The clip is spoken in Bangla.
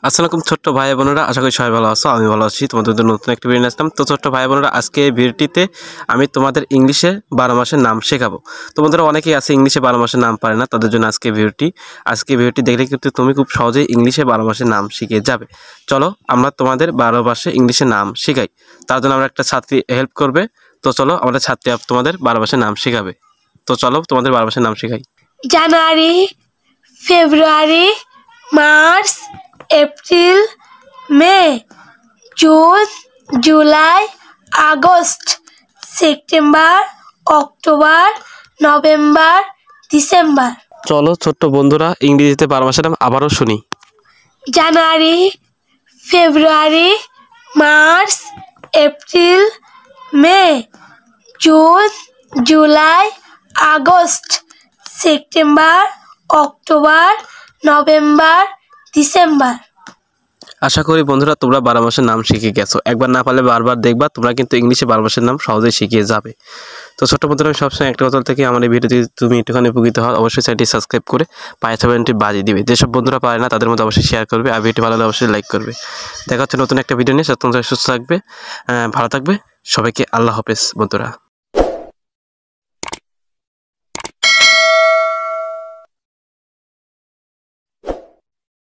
আসসালামু ছোট্ট ভাই বোনেরা, আশা করি সবাই ভালো আছো। আমি ভালো আছি। তোমাদের জন্য নতুন একটা ভিডিও নিয়ে আসলাম। তো ছোট্ট ভাই বোনেরা, আজকে এই ভিডিওটিতে আমি তোমাদের ইংলিশে 12 মাসের নাম শেখাবো। তোমাদের অনেকেই আছে ইংলিশে 12 মাসের নাম পারে না, তাদের জন্য আজকে ভিডিওটি দেখলে কিন্তু তুমি খুব সহজেই ইংলিশে 12 মাসের নাম শিখে যাবে। চলো আমরা তোমাদের 12 মাসে ইংলিশের নাম শেখাই। তার জন্য আমরা একটা ছাত্রী হেল্প করবে। তো চলো আমাদের ছাত্রী তোমাদের 12 মাসের নাম শেখাবে। তো চলো তোমাদের 12 মাসের নাম শেখাই। January, February, March, April, May, June, July, August, September, October, November, December. চলো ছোট্ট বন্ধুরা, ইংরেজিতে 12 মাসের নাম আবারও শুনি। January, February, March, April, May, June, July, August, September, October, November, December. আশা করি বন্ধুরা তোমরা 12 মাসের নাম শিখে গেছো। একবার না পারলে বারবার দেখবা, তোমরা কিন্তু ইংলিশে 12 মাসের নাম সহজেই শিখিয়ে যাবে। তো ছোট্ট বন্ধুরা, আমি সবসময় একটা কথা থেকে আমার এই ভিডিওটি তুমি একটুখানি উপকৃত হও, অবশ্যই চ্যানেলটি সাবস্ক্রাইব করে পায়ে থাকবেনটি বাজিয়ে দিবে। যেসব বন্ধুরা পারে না তাদের মধ্যে অবশ্যই শেয়ার করবে, আর ভিডিওটি ভালো লাগলে অবশ্যই লাইক করবে। দেখা হচ্ছে নতুন একটা ভিডিও নিয়ে। তোমরা সুস্থ থাকবে, ভালো থাকবে। সবাইকে আল্লাহ হাফেজ বন্ধুরা।